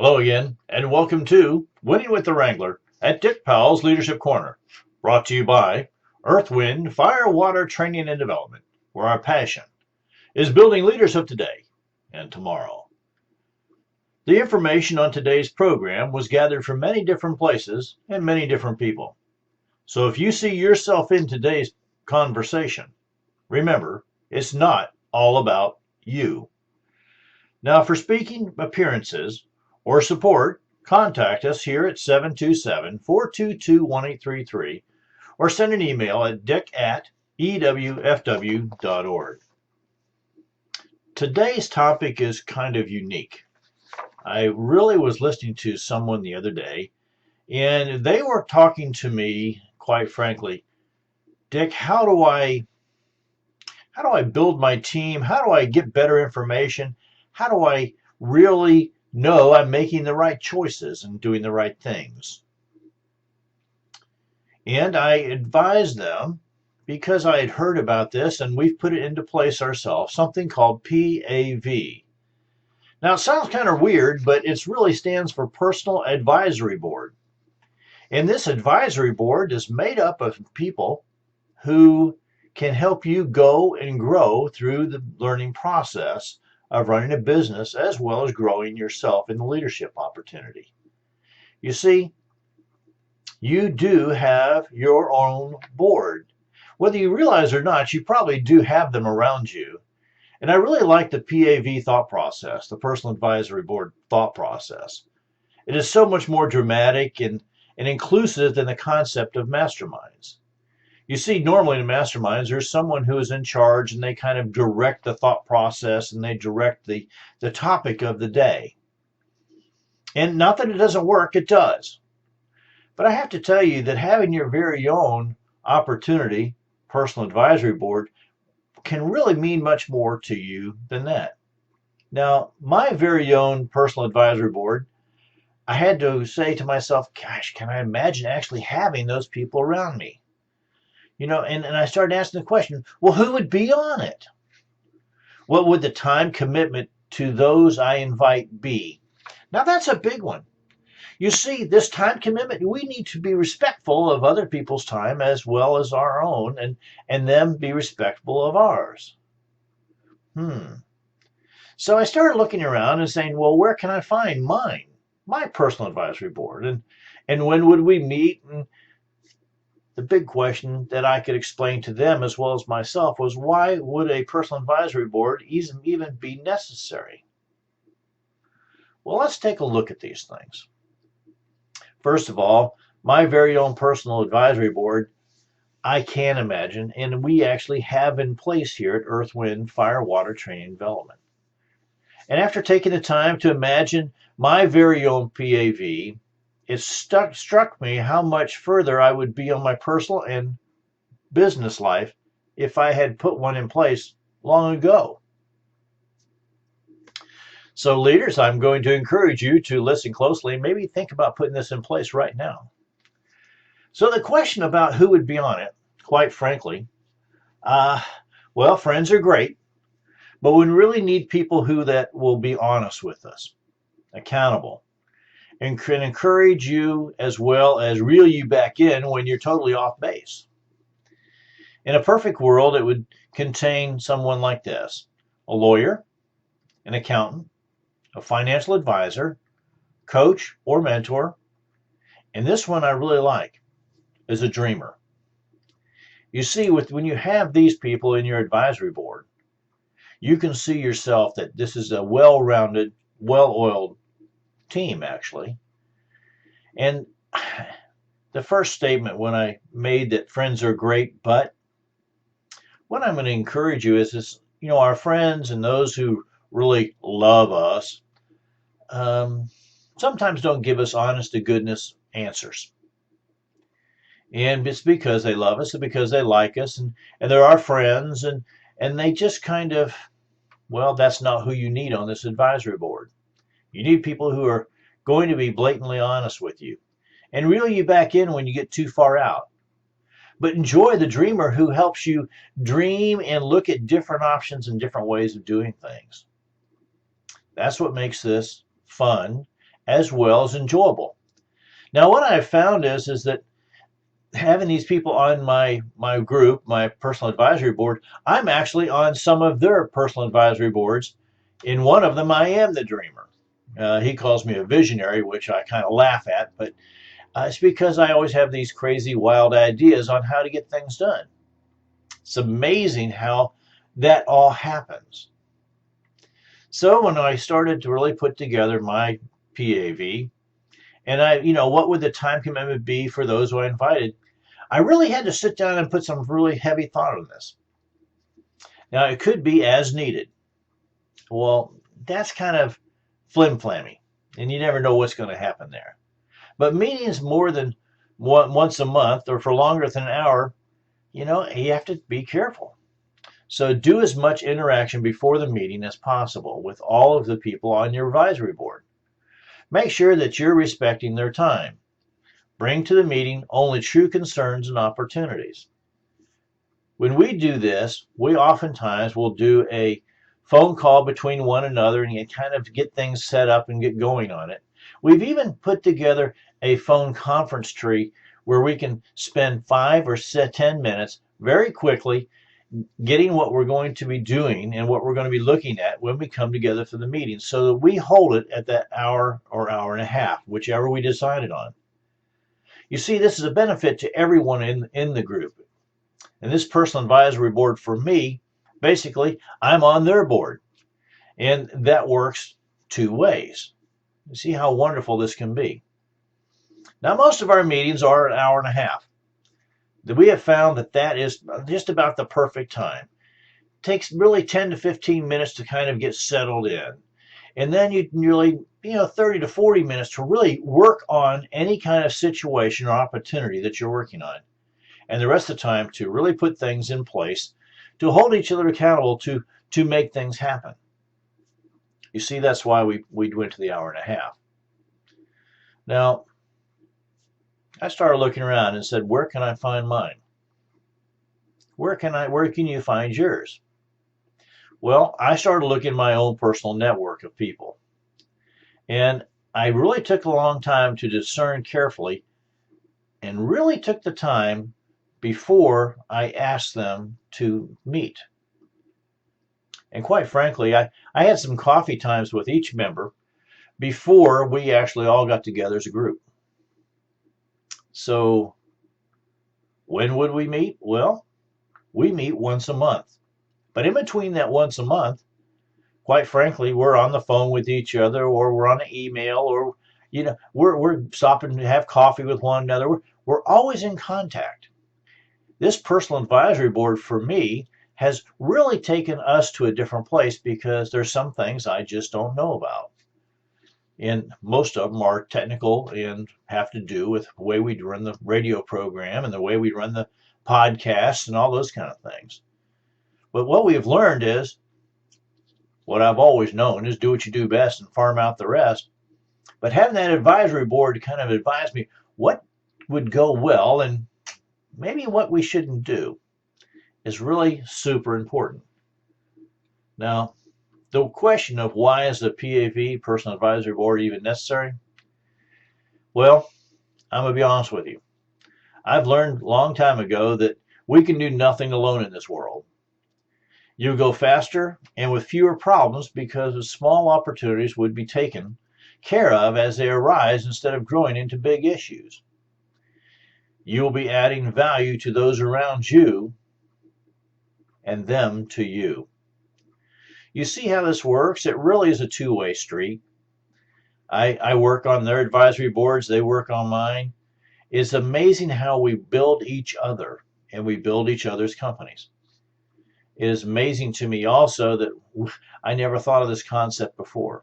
Hello again, and welcome to Winning with the Wrangler at Dick Powell's Leadership Corner, brought to you by Earth, Wind, Fire, Water Training and Development, where our passion is building leaders of today and tomorrow. The information on today's program was gathered from many different places and many different people. So if you see yourself in today's conversation, remember, it's not all about you. Now, for speaking appearances or support, contact us here at 727-422-1833 or send an email at dick@ewfw.org. Today's topic is kind of unique. I really was listening to someone the other day, and they were talking to me, quite frankly, Dick, how do I build my team? How do I get better information? How do I really know I'm making the right choices and doing the right things? And I advised them, because I had heard about this and we've put it into place ourselves, something called PAV. Now, it sounds kind of weird, but it really stands for Personal Advisory Board. And this advisory board is made up of people who can help you go and grow through the learning process of running a business, as well as growing yourself in the leadership opportunity. You see, you do have your own board. Whether you realize or not, you probably do have them around you. And I really like the PAV thought process, the Personal Advisory Board thought process. It is so much more dramatic and inclusive than the concept of masterminds. You see, normally in masterminds, there's someone who is in charge and they kind of direct the thought process and they direct the topic of the day. And not that it doesn't work, it does. But I have to tell you that having your very own opportunity, personal advisory board, can really mean much more to you than that. Now, my very own personal advisory board, I had to say to myself, gosh, can I imagine actually having those people around me? And I started asking the question, well, who would be on it? What would the time commitment to those I invite be? Now, that's a big one. You see, this time commitment, we need to be respectful of other people's time as well as our own, and them be respectful of ours. So I started looking around and saying, well, where can I find my personal advisory board? And when would we meet? And the big question that I could explain to them as well as myself was, why would a personal advisory board even be necessary? Well, let's take a look at these things. First of all, my very own personal advisory board, I can imagine, and we actually have in place here at Earth, Wind, Fire, Water Training and Development. And after taking the time to imagine my very own PAV, it struck me how much further I would be on my personal and business life if I had put one in place long ago. So leaders, I'm going to encourage you to listen closely and maybe think about putting this in place right now. So the question about who would be on it, quite frankly, well, friends are great, but we really need people that will be honest with us, accountable, and can encourage you as well as reel you back in when you're totally off base. In a perfect world, it would contain someone like this: a lawyer, an accountant, a financial advisor, coach or mentor, and this one I really like, is a dreamer. You see, when you have these people in your advisory board, you can see yourself that this is a well-rounded, well-oiled team, actually. And the first statement when I made that friends are great, but what I'm going to encourage you is this, our friends and those who really love us sometimes don't give us honest to goodness answers. And it's because they love us and because they like us and they're our friends and they just kind of, well, that's not who you need on this advisory board. You need people who are going to be blatantly honest with you and reel you back in when you get too far out. But enjoy the dreamer who helps you dream and look at different options and different ways of doing things. That's what makes this fun as well as enjoyable. Now, what I've found is that having these people on my group, my personal advisory board, I'm actually on some of their personal advisory boards. In one of them, I am the dreamer. He calls me a visionary, which I kind of laugh at, but it's because I always have these crazy, wild ideas on how to get things done. It's amazing how that all happens. So when I started to really put together my PAV, and what would the time commitment be for those who I invited, I really had to sit down and put some really heavy thought on this. Now, it could be as needed. Well, that's kind of flim-flammy, and you never know what's going to happen there. But meetings more than once a month or for longer than an hour, you have to be careful. So do as much interaction before the meeting as possible with all of the people on your advisory board. Make sure that you're respecting their time. Bring to the meeting only true concerns and opportunities. When we do this, we oftentimes will do a phone call between one another and kind of get things set up and get going on it. We've even put together a phone conference tree where we can spend 5 or 10 minutes very quickly getting what we're going to be doing and what we're going to be looking at when we come together for the meeting, so that we hold it at that hour or hour and a half, whichever we decided on. You see, this is a benefit to everyone in the group. And this personal advisory board, for me, basically, I'm on their board. And that works two ways. You see how wonderful this can be. Now, most of our meetings are an hour and a half. We have found that is just about the perfect time. It takes really 10 to 15 minutes to kind of get settled in. And then you really, 30 to 40 minutes to really work on any kind of situation or opportunity that you're working on. And the rest of the time to really put things in place to hold each other accountable to make things happen. You see, that's why we went to the hour and a half. Now, I started looking around and said, where can I find mine? Where can you find yours? Well, I started looking at my own personal network of people. And I really took a long time to discern carefully and really took the time before I asked them to meet. And quite frankly, I had some coffee times with each member before we actually all got together as a group. So when would we meet? Well, we meet once a month. But in between that once a month, quite frankly, we're on the phone with each other, or we're on an email, or we're stopping to have coffee with one another. We're always in contact. This personal advisory board, for me, has really taken us to a different place because there's some things I just don't know about. And most of them are technical and have to do with the way we run the radio program and the way we run the podcasts and all those kind of things. But what we've learned is, what I've always known is, do what you do best and farm out the rest. But having that advisory board to kind of advise me what would go well and maybe what we shouldn't do is really super important. Now, the question of why is the PAV, Personal Advisory Board, even necessary? Well, I'm going to be honest with you. I've learned a long time ago that we can do nothing alone in this world. You go faster and with fewer problems because of small opportunities would be taken care of as they arise instead of growing into big issues. You will be adding value to those around you and them to you. You see how this works? It really is a two-way street. I work on their advisory boards, they work on mine. It's amazing how we build each other and we build each other's companies. It is amazing to me also that I never thought of this concept before.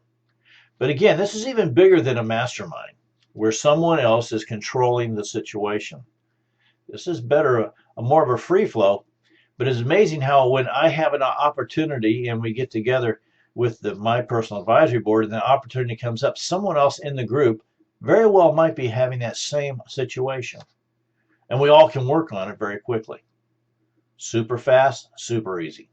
But again, this is even bigger than a mastermind where someone else is controlling the situation. This is better, more of a free flow. But it's amazing how when I have an opportunity and we get together with my personal advisory board and the opportunity comes up, someone else in the group very well might be having that same situation. And we all can work on it very quickly. Super fast, super easy.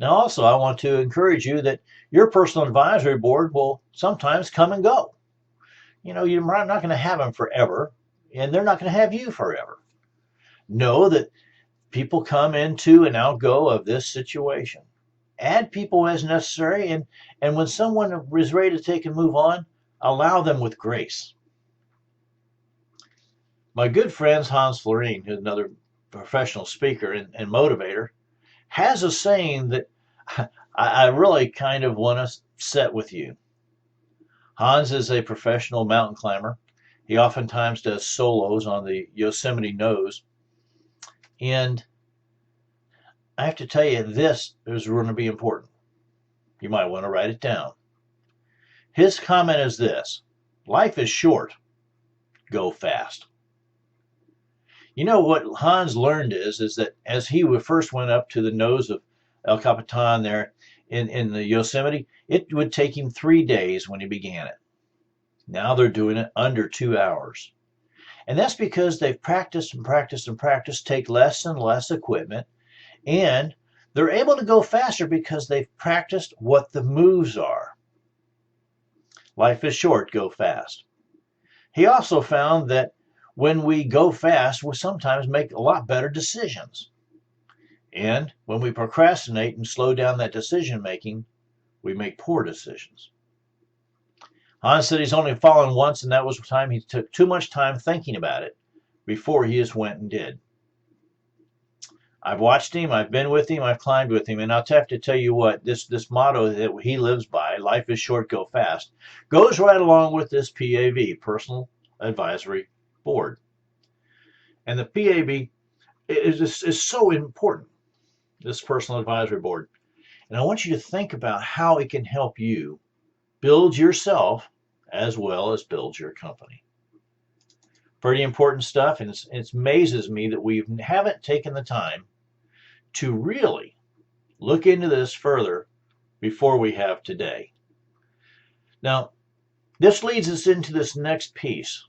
Now, also, I want to encourage you that your personal advisory board will sometimes come and go. You're not going to have them forever, and they're not going to have you forever. Know that people come into and outgo of this situation. Add people as necessary, and when someone is ready to take and move on, allow them with grace. My good friend Hans Florine, who's another professional speaker and motivator, has a saying that I really kind of want to set with you. Hans is a professional mountain climber. He oftentimes does solos on the Yosemite Nose. And I have to tell you, this is going to be important. You might want to write it down. His comment is this: life is short. Go fast. What Hans learned is that as he first went up to the nose of El Capitan there in the Yosemite, it would take him 3 days when he began it. Now they're doing it under 2 hours. And that's because they've practiced and practiced and practiced, take less and less equipment, and they're able to go faster because they've practiced what the moves are. Life is short, go fast. He also found that when we go fast, we sometimes make a lot better decisions. And when we procrastinate and slow down that decision making, we make poor decisions. Hans said he's only fallen once, and that was the time he took too much time thinking about it before he just went and did. I've watched him, I've been with him, I've climbed with him, and I'll have to tell you what, this motto that he lives by, life is short, go fast, goes right along with this PAV, Personal Advisory Board. And the PAB is so important, this Personal Advisory Board. And I want you to think about how it can help you build yourself as well as build your company. Pretty important stuff, and it amazes me that we haven't taken the time to really look into this further before we have today. Now, this leads us into this next piece,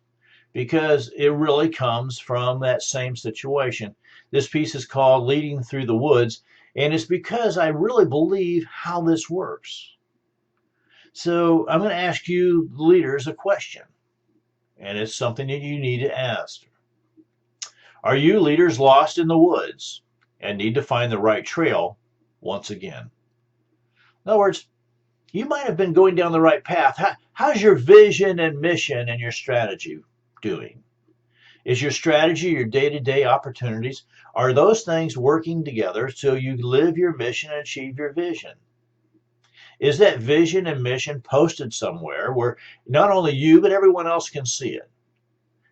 because it really comes from that same situation. This piece is called Leading Through the Woods, and it's because I really believe how this works. So I'm going to ask you leaders a question, and it's something that you need to ask. Are you leaders lost in the woods and need to find the right trail once again? In other words, you might have been going down the right path. How's your vision and mission and your strategy doing? Is your strategy, your day-to-day opportunities, are those things working together so you live your mission and achieve your vision? Is that vision and mission posted somewhere where not only you but everyone else can see it?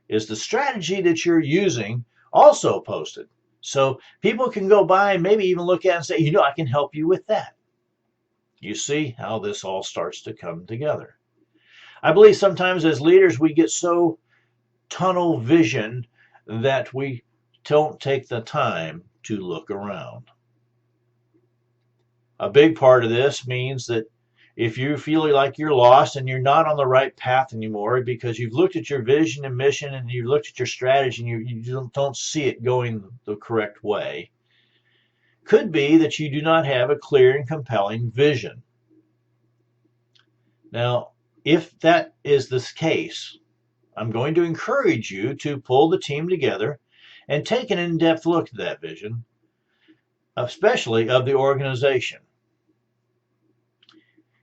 Is the strategy that you're using also posted so people can go by and maybe even look at it and say, I can help you with that? You see how this all starts to come together. I believe sometimes as leaders we get so tunnel vision that we don't take the time to look around. A big part of this means that if you feel like you're lost and you're not on the right path anymore because you've looked at your vision and mission and you've looked at your strategy and you don't see it going the correct way, could be that you do not have a clear and compelling vision. Now, if that is the case, I'm going to encourage you to pull the team together and take an in-depth look at that vision, especially of the organization.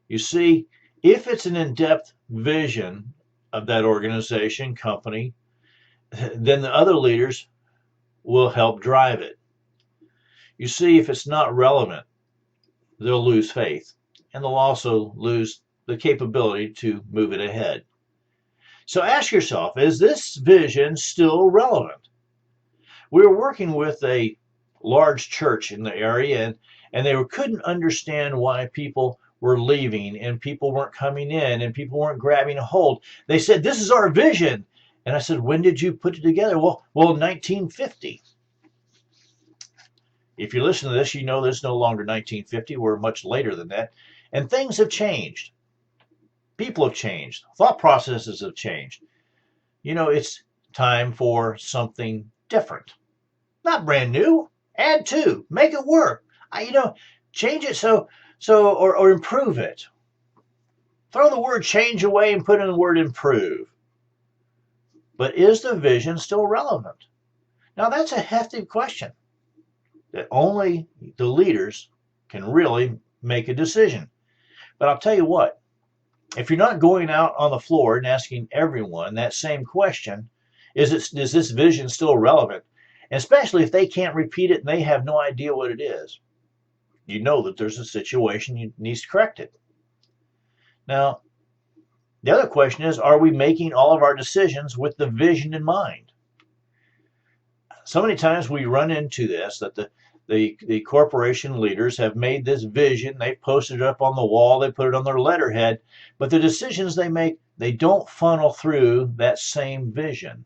You see, if it's an in-depth vision of that organization, company, then the other leaders will help drive it. You see, if it's not relevant, they'll lose faith, and they'll also lose the capability to move it ahead. So ask yourself, is this vision still relevant? We were working with a large church in the area, and they couldn't understand why people were leaving and people weren't coming in and people weren't grabbing a hold. They said, this is our vision. And I said, when did you put it together? Well, 1950. If you listen to this, you know this is no longer 1950. We're much later than that. And things have changed. People have changed. Thought processes have changed. It's time for something different. Not brand new. Add to. Make it work. Change it or improve it. Throw the word change away and put in the word improve. But is the vision still relevant? Now that's a hefty question that only the leaders can really make a decision. But I'll tell you what, if you're not going out on the floor and asking everyone that same question, is this vision still relevant? And especially if they can't repeat it and they have no idea what it is, you know that there's a situation that needs corrected. Now, the other question is, are we making all of our decisions with the vision in mind? So many times we run into this, that the corporation leaders have made this vision, they've posted it up on the wall, they put it on their letterhead, but the decisions they make, they don't funnel through that same vision.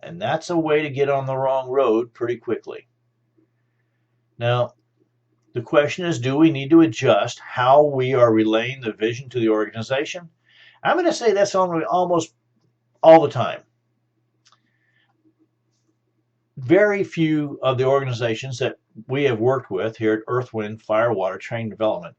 And that's a way to get on the wrong road pretty quickly. Now, the question is, do we need to adjust how we are relaying the vision to the organization? I'm going to say that's almost all the time. Very few of the organizations that we have worked with here at Earth, Wind, Fire, Water Training Development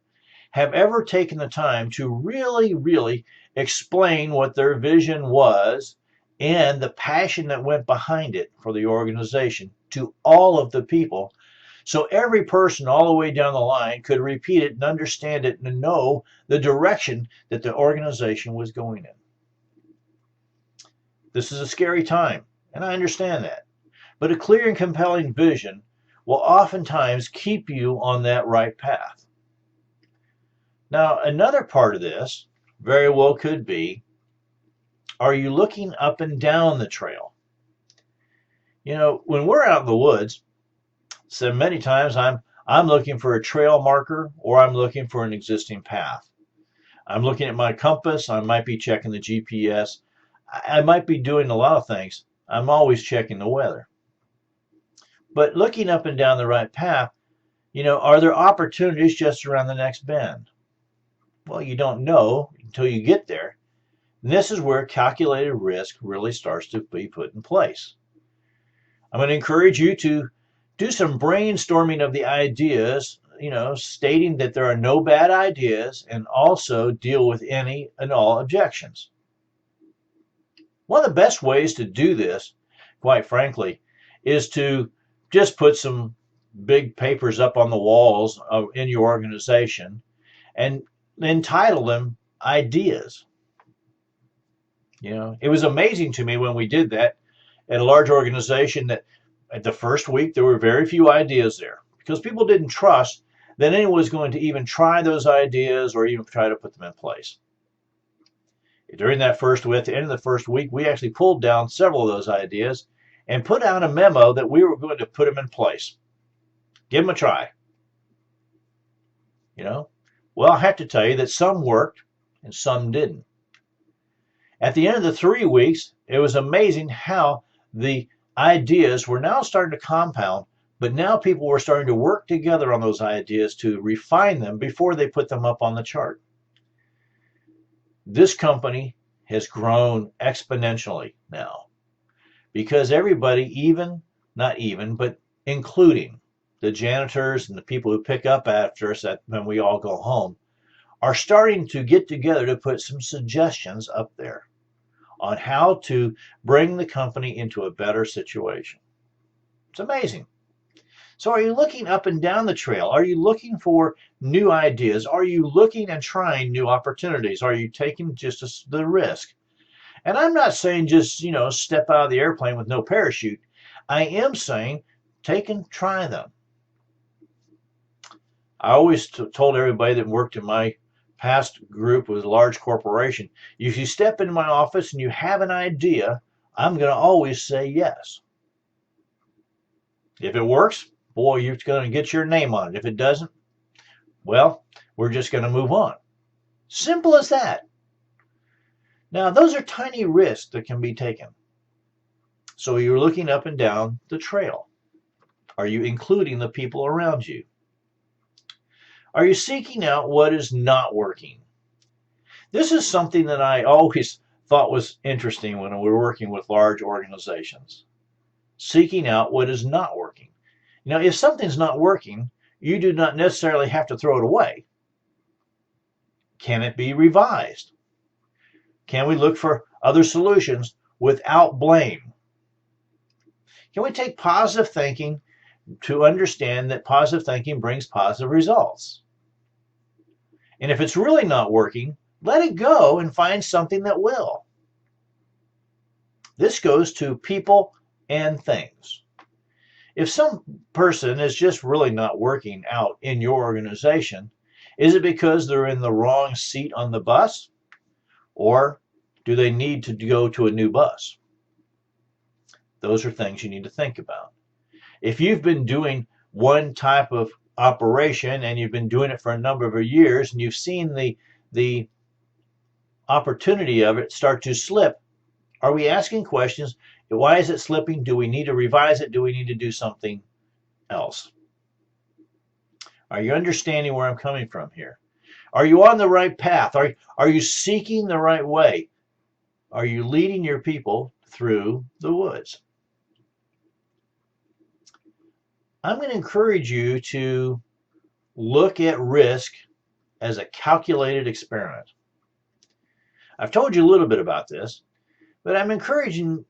have ever taken the time to really explain what their vision was and the passion that went behind it for the organization to all of the people, so every person all the way down the line could repeat it and understand it and know the direction that the organization was going in. This is a scary time, and I understand that. But a clear and compelling vision will oftentimes keep you on that right path. Now, another part of this very well could be, are you looking up and down the trail? You know, when we're out in the woods, so many times I'm looking for a trail marker, or I'm looking for an existing path. I'm looking at my compass, I might be checking the GPS, I might be doing a lot of things. I'm always checking the weather. But looking up and down the right path, you know, are there opportunities just around the next bend? Well, you don't know until you get there. And this is where calculated risk really starts to be put in place. I'm going to encourage you to do some brainstorming of the ideas, you know, stating that there are no bad ideas, and also deal with any and all objections. One of the best ways to do this, quite frankly, is to just put some big papers up on the walls in your organization and entitle them ideas. You know, it was amazing to me when we did that at a large organization that at the first week there were very few ideas there because people didn't trust that anyone was going to even try those ideas or even try to put them in place. During that first week, at the end of the first week, we actually pulled down several of those ideas and put out a memo that we were going to put them in place. Give them a try. You know, well, I have to tell you that some worked and some didn't. At the end of the 3 weeks, it was amazing how the ideas were now starting to compound, but now people were starting to work together on those ideas to refine them before they put them up on the chart. This company has grown exponentially now because everybody, but including the janitors and the people who pick up after us when we all go home, are starting to get together to put some suggestions up there on how to bring the company into a better situation. It's amazing. So are you looking up and down the trail? Are you looking for new ideas? Are you looking and trying new opportunities? Are you taking just the risk? And I'm not saying just, you know, step out of the airplane with no parachute. I am saying take and try them. I always told everybody that worked in my past group with a large corporation, if you step into my office and you have an idea, I'm going to always say yes. If it works, boy, you're going to get your name on it. If it doesn't, well, we're just going to move on. Simple as that. Now, those are tiny risks that can be taken. So you're looking up and down the trail. Are you including the people around you? Are you seeking out what is not working? This is something that I always thought was interesting when we were working with large organizations. Seeking out what is not working. Now, if something's not working, you do not necessarily have to throw it away. Can it be revised? Can we look for other solutions without blame? Can we take positive thinking to understand that positive thinking brings positive results? And if it's really not working, let it go and find something that will. This goes to people and things. If some person is just really not working out in your organization, is it because they're in the wrong seat on the bus? Or do they need to go to a new bus? Those are things you need to think about. If you've been doing one type of operation and you've been doing it for a number of years and you've seen the opportunity of it start to slip, are we asking questions? Why is it slipping? Do we need to revise it? Do we need to do something else? Are you understanding where I'm coming from here? Are you on the right path? Are you seeking the right way? Are you leading your people through the woods? I'm going to encourage you to look at risk as a calculated experiment. I've told you a little bit about this, but I'm encouraging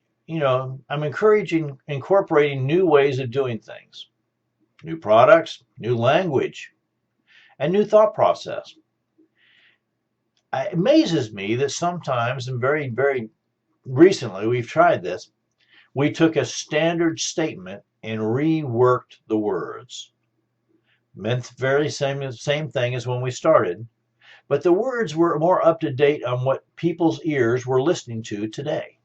incorporating new ways of doing things, new products, new language, and new thought process. It amazes me that sometimes, and very, very recently, we've tried this. We took a standard statement and reworked the words. Meant the very same thing as when we started, but the words were more up to date on what people's ears were listening to today.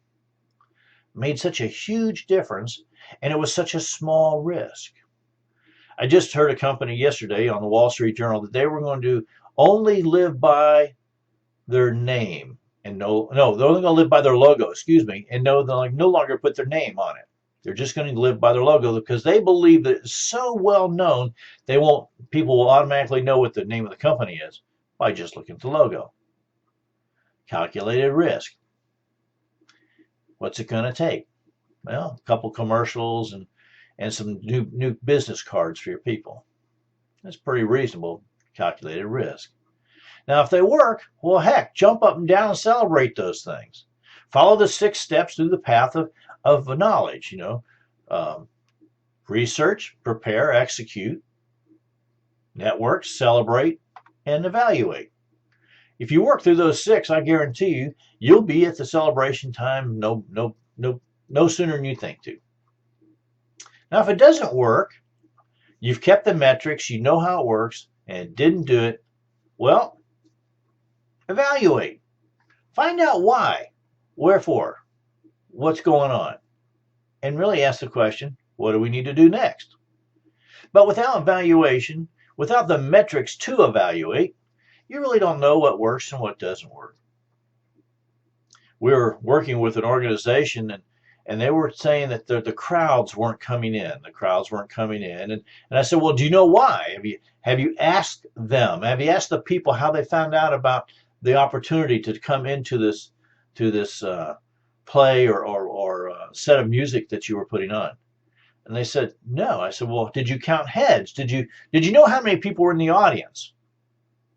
Made such a huge difference, and it was such a small risk. I just heard a company yesterday on the Wall Street Journal that they were going to only live by their name and they're only going to live by their logo, and they'll no longer put their name on it. They're just going to live by their logo because they believe that it's so well known people will automatically know what the name of the company is by just looking at the logo. Calculated risk. What's it going to take? Well, a couple commercials and some new business cards for your people. That's pretty reasonable calculated risk. Now, if they work, well, heck, jump up and down and celebrate those things. Follow the 6 steps through the path of knowledge, research, prepare, execute, network, celebrate, and evaluate. If you work through those 6, I guarantee you'll be at the celebration time no sooner than you think to. Now, if it doesn't work, you've kept the metrics, you know how it works, and it didn't do it, well, evaluate. Find out why, wherefore, what's going on, and really ask the question, what do we need to do next? But without evaluation, without the metrics to evaluate, you really don't know what works and what doesn't work. We were working with an organization and they were saying that the crowds weren't coming in. The crowds weren't coming in. And I said, well, do you know why? Have you asked them? Have you asked the people how they found out about the opportunity to come into this play or set of music that you were putting on? And they said, no. I said, well, did you count heads? Did you know how many people were in the audience?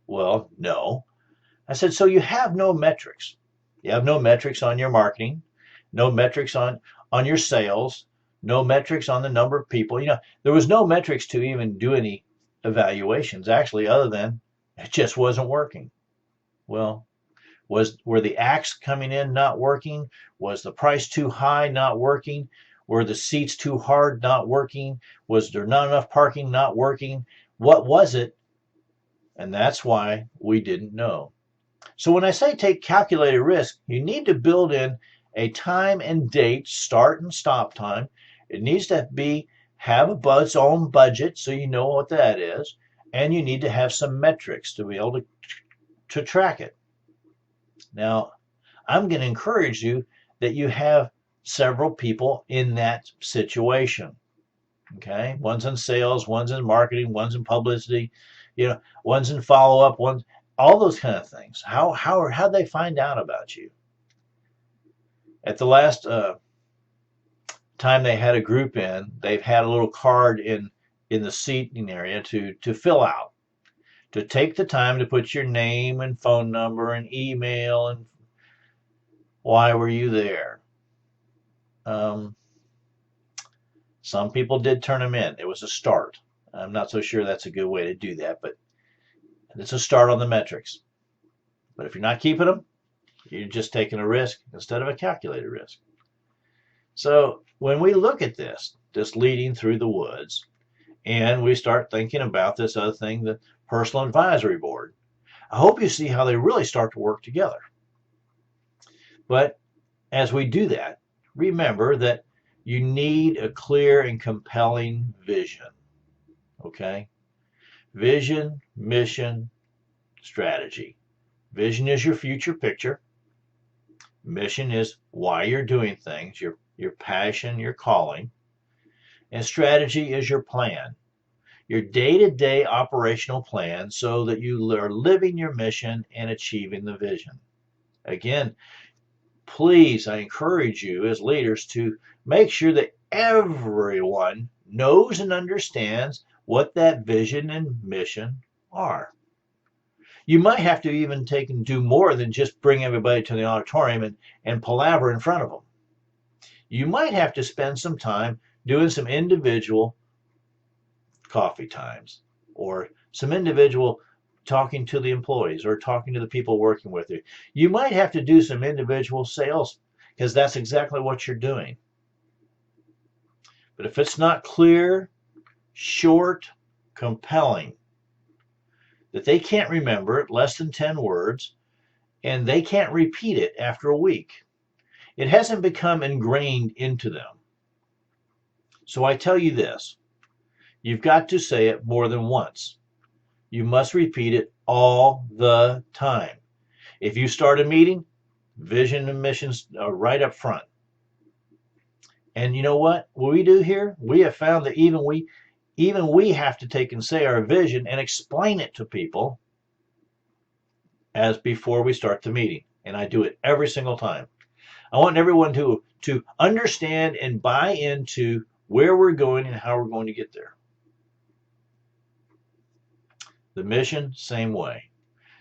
Well, no. I said, so you have no metrics. You have no metrics on your marketing, no metrics on your sales, no metrics on the number of people. There was no metrics to even do any evaluations, actually, other than it just wasn't working. Well, were the acts coming in not working? Was the price too high, not working? Were the seats too hard, not working? Was there not enough parking, not working? What was it? And that's why we didn't know. So when I say take calculated risk, you need to build in a time and date, start and stop time. It needs to have its own budget so you know what that is. And you need to have some metrics to be able to track it. Now, I'm going to encourage you that you have several people in that situation. Okay? One's in sales, one's in marketing, one's in publicity, one's in follow-up, all those kind of things. How'd they find out about you? At the last time they had a group in, they've had a little card in in the seating area to fill out, to take the time to put your name and phone number and email and why were you there. Um, some people did turn them in. It was a start. I'm not so sure that's a good way to do that, but it's a start on the metrics. But if you're not keeping them, you're just taking a risk instead of a calculated risk. So when we look at this leading through the woods, and we start thinking about this other thing, the personal advisory board, I hope you see how they really start to work together. But as we do that, remember that you need a clear and compelling vision. Okay? Vision, mission, strategy. Vision is your future picture. Mission is why you're doing things, your passion, your calling. And strategy is your plan, your day-to-day operational plan so that you are living your mission and achieving the vision. Again, please, I encourage you as leaders to make sure that everyone knows and understands what that vision and mission are. You might have to even take and do more than just bring everybody to the auditorium and palaver in front of them. You might have to spend some time doing some individual coffee times or some individual talking to the employees or talking to the people working with you. You might have to do some individual sales because that's exactly what you're doing. But if it's not clear, short, compelling, that they can't remember it, less than 10 words, and they can't repeat it after a week, it hasn't become ingrained into them. So I tell you this, you've got to say it more than once. You must repeat it all the time. If you start a meeting, vision and missions are right up front. And you know what we do here? We have found that even we have to take and say our vision and explain it to people as before we start the meeting. And I do it every single time. I want everyone to understand and buy into where we're going and how we're going to get there. The mission, same way.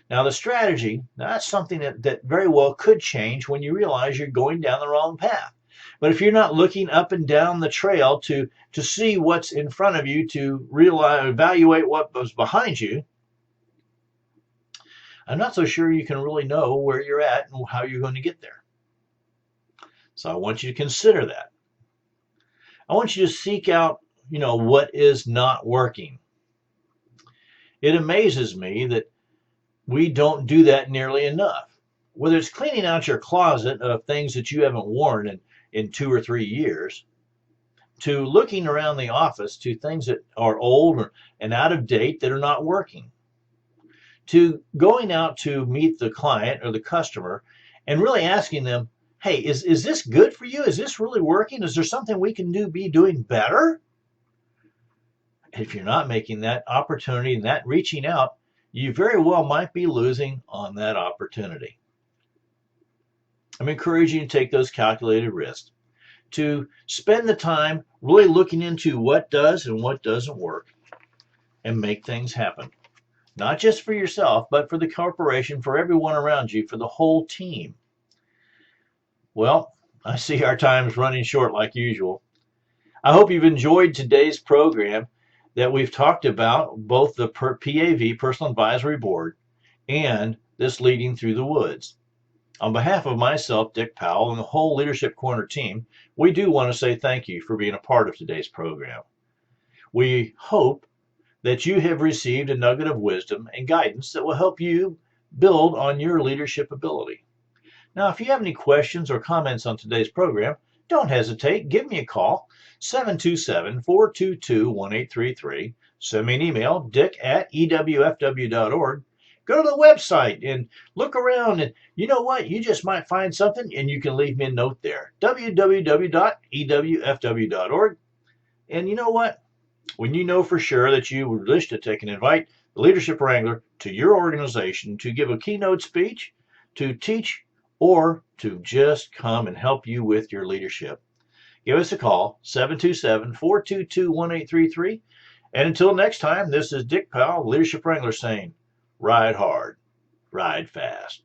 Now the strategy, that's something that very well could change when you realize you're going down the wrong path. But if you're not looking up and down the trail to see what's in front of you, to realize, evaluate what was behind you, I'm not so sure you can really know where you're at and how you're going to get there. So I want you to consider that. I want you to seek out, what is not working. It amazes me that we don't do that nearly enough. Whether it's cleaning out your closet of things that you haven't worn in 2 or 3 years, to looking around the office to things that are old and out of date that are not working, to going out to meet the client or the customer and really asking them, hey, is this good for you? Is this really working? Is there something we can be doing better? If you're not making that opportunity and that reaching out, you very well might be losing on that opportunity. I'm encouraging you to take those calculated risks, to spend the time really looking into what does and what doesn't work and make things happen. Not just for yourself, but for the corporation, for everyone around you, for the whole team. Well, I see our time is running short like usual. I hope you've enjoyed today's program that we've talked about both the PAV, Personal Advisory Board, and this leading through the woods. On behalf of myself, Dick Powell, and the whole Leadership Corner team, we do want to say thank you for being a part of today's program. We hope that you have received a nugget of wisdom and guidance that will help you build on your leadership ability. Now, if you have any questions or comments on today's program, don't hesitate. Give me a call, 727-422-1833. Send me an email, dick@ewfw.org. Go to the website and look around, and you know what? You just might find something, and you can leave me a note there, www.ewfw.org. And you know what? When you know for sure that you would wish to take and invite the Leadership Wrangler to your organization to give a keynote speech, to teach, or to just come and help you with your leadership, give us a call, 727-422-1833. And until next time, this is Dick Powell, Leadership Wrangler, saying, ride hard, ride fast.